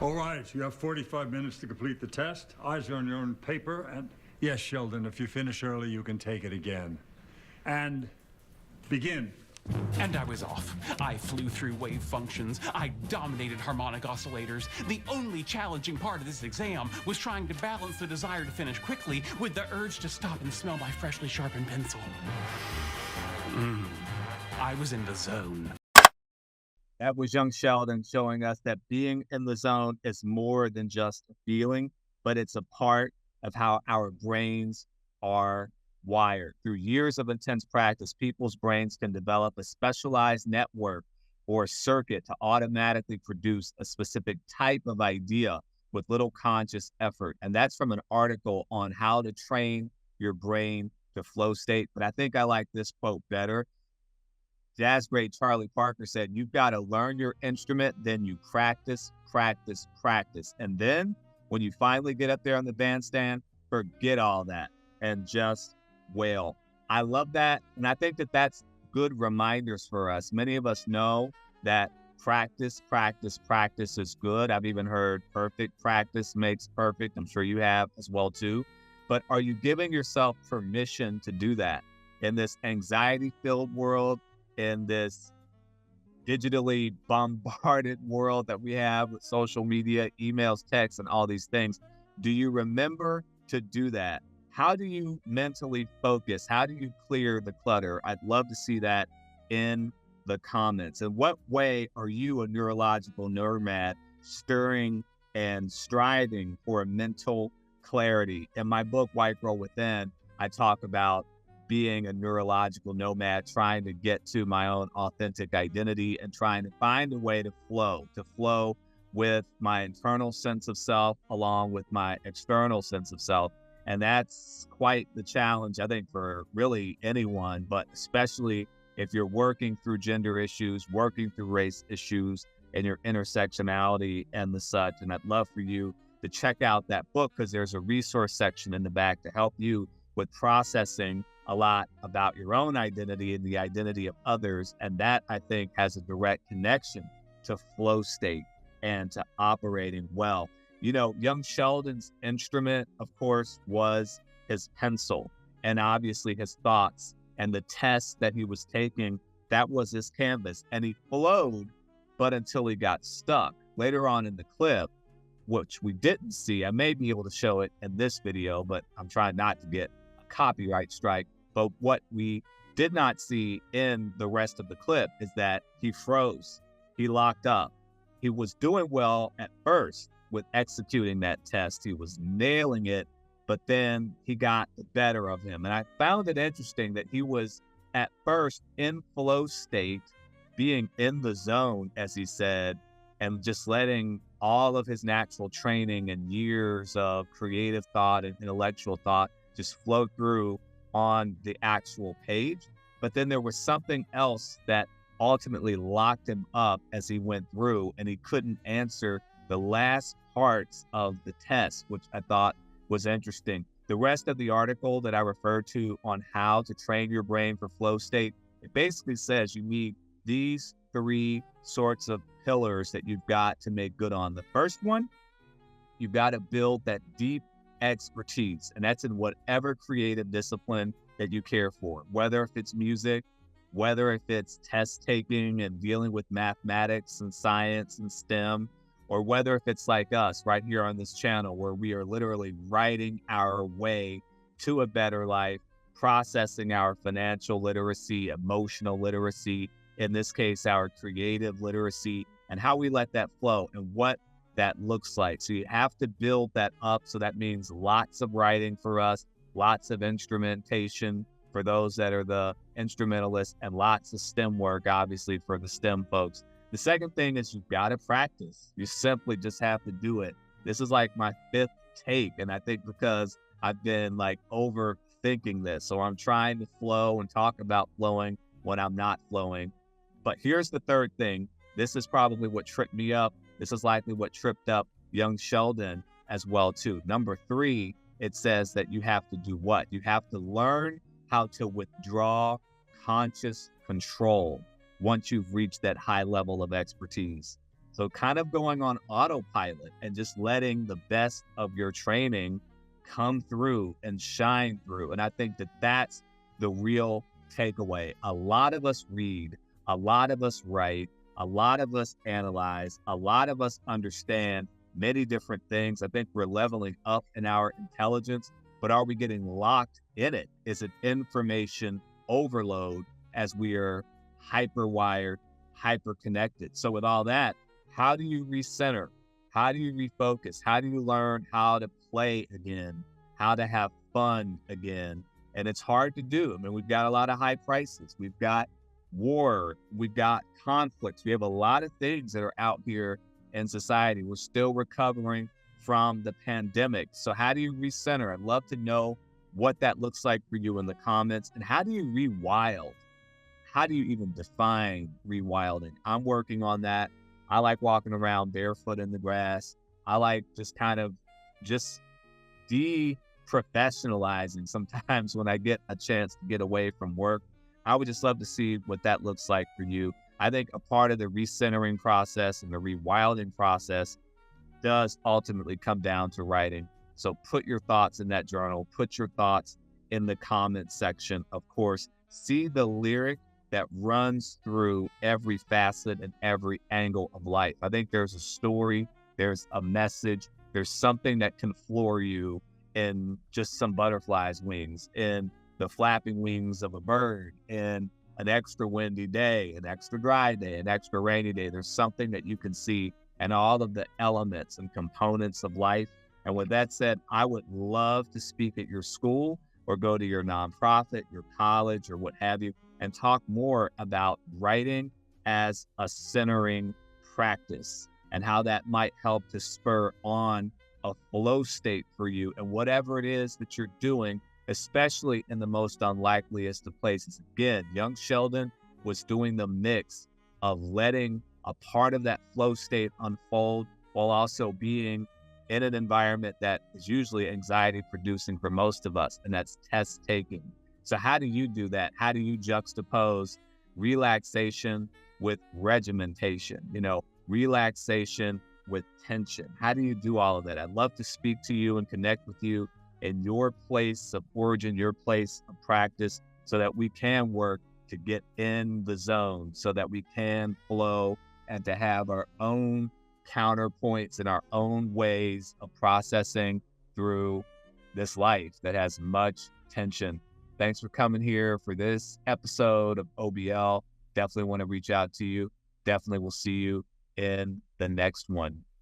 All right, you have 45 minutes to complete the test. Eyes are on your own paper, and yes, Sheldon, if you finish early, you can take it again. And begin. And I was off. I flew through wave functions. I dominated harmonic oscillators. The only challenging part of this exam was trying to balance the desire to finish quickly with the urge to stop and smell my freshly sharpened pencil. I was in the zone. That was Young Sheldon showing us that being in the zone is more than just a feeling, but it's a part of how our brains are wired. Through years of intense practice, people's brains can develop a specialized network or circuit to automatically produce a specific type of idea with little conscious effort. And that's from an article on how to train your brain to flow state. But I think I like this quote better. Jazz great Charlie Parker said, you've got to learn your instrument, then you practice, practice, practice. And then when you finally get up there on the bandstand, forget all that and just wail. I love that. And I think that that's good reminders for us. Many of us know that practice, practice, practice is good. I've even heard perfect practice makes perfect. I'm sure you have as well too. But are you giving yourself permission to do that in this anxiety-filled world? In this digitally bombarded world that we have with social media, emails, texts, and all these things, do you remember to do that? How do you mentally focus? How do you clear the clutter? I'd love to see that in the comments. In what way are you, a neurological nomad, stirring and striving for a mental clarity? In my book, White Girl Within, I talk about being a neurological nomad, trying to get to my own authentic identity and trying to find a way to flow with my internal sense of self along with my external sense of self. And that's quite the challenge, I think, for really anyone, but especially if you're working through gender issues, working through race issues and your intersectionality and the such. And I'd love for you to check out that book because there's a resource section in the back to help you with processing a lot about your own identity and the identity of others. And that, I think, has a direct connection to flow state and to operating well. You know, young Sheldon's instrument, of course, was his pencil and obviously his thoughts, and the test that he was taking, that was his canvas. And he flowed, but until he got stuck. Later on in the clip, which we didn't see, I may be able to show it in this video, but I'm trying not to get a copyright strike. But what we did not see in the rest of the clip is that he froze. He locked up. He was doing well at first with executing that test. He was nailing it, but then he got the better of him. And I found it interesting that he was at first in flow state, being in the zone, as he said, and just letting all of his natural training and years of creative thought and intellectual thought just flow through on the actual page. But then there was something else that ultimately locked him up as he went through, and he couldn't answer the last parts of the test, which I thought was interesting. The rest of the article that I referred to on how to train your brain for flow state, it basically says you need these three sorts of pillars that you've got to make good on. The first one, you've got to build that deep expertise, and that's in whatever creative discipline that you care for, whether if it's music, whether if it's test taking and dealing with mathematics and science and STEM, or whether if it's like us right here on this channel where we are literally writing our way to a better life, processing our financial literacy, emotional literacy, in this case, our creative literacy, and how we let that flow and what that looks like. So you have to build that up. So that means lots of writing for us, lots of instrumentation for those that are the instrumentalists, and lots of STEM work, obviously, for the STEM folks. The second thing is you've got to practice. You simply just have to do it. This is like my fifth take. And I think because I've been like overthinking this. So I'm trying to flow and talk about flowing when I'm not flowing. But here's the third thing. This is probably what tripped me up. This is likely what tripped up young Sheldon as well too. Number 3, it says that you have to do what? You have to learn how to withdraw conscious control once you've reached that high level of expertise. So kind of going on autopilot and just letting the best of your training come through and shine through. And I think that that's the real takeaway. A lot of us read, a lot of us write, a lot of us analyze, a lot of us understand many different things. I think we're leveling up in our intelligence, but are we getting locked in it? Is it information overload as we are hyper wired, hyper connected? So with all that, how do you recenter? How do you refocus? How do you learn how to play again? How to have fun again? And it's hard to do. I mean, we've got a lot of high prices. We've got war. We've got conflicts. We have a lot of things that are out here in society. We're still recovering from the pandemic. So how do you recenter? I'd love to know what that looks like for you in the comments. And how do you rewild? How do you even define rewilding? I'm working on that. I like walking around barefoot in the grass. I like just kind of just de-professionalizing sometimes when I get a chance to get away from work. I would just love to see what that looks like for you. I think a part of the recentering process and the rewilding process does ultimately come down to writing. So put your thoughts in that journal, put your thoughts in the comment section. Of course, see the lyric that runs through every facet and every angle of life. I think there's a story, there's a message, there's something that can floor you in just some butterfly's wings, in the flapping wings of a bird, in an extra windy day, an extra dry day, an extra rainy day. There's something that you can see and all of the elements and components of life. And with that said, I would love to speak at your school or go to your nonprofit, your college, or what have you, and talk more about writing as a centering practice and how that might help to spur on a flow state for you and whatever it is that you're doing, especially in the most unlikeliest of places. Again, Young Sheldon was doing the mix of letting a part of that flow state unfold while also being in an environment that is usually anxiety producing for most of us, and that's test taking. So how do you do that? How do you juxtapose relaxation with regimentation, relaxation with tension? How do you do all of that? I'd love to speak to you and connect with you in your place of origin, your place of practice, so that we can work to get in the zone, so that we can flow and to have our own counterpoints and our own ways of processing through this life that has much tension. Thanks for coming here for this episode of OBL. Definitely want to reach out to you. Definitely will see you in the next one.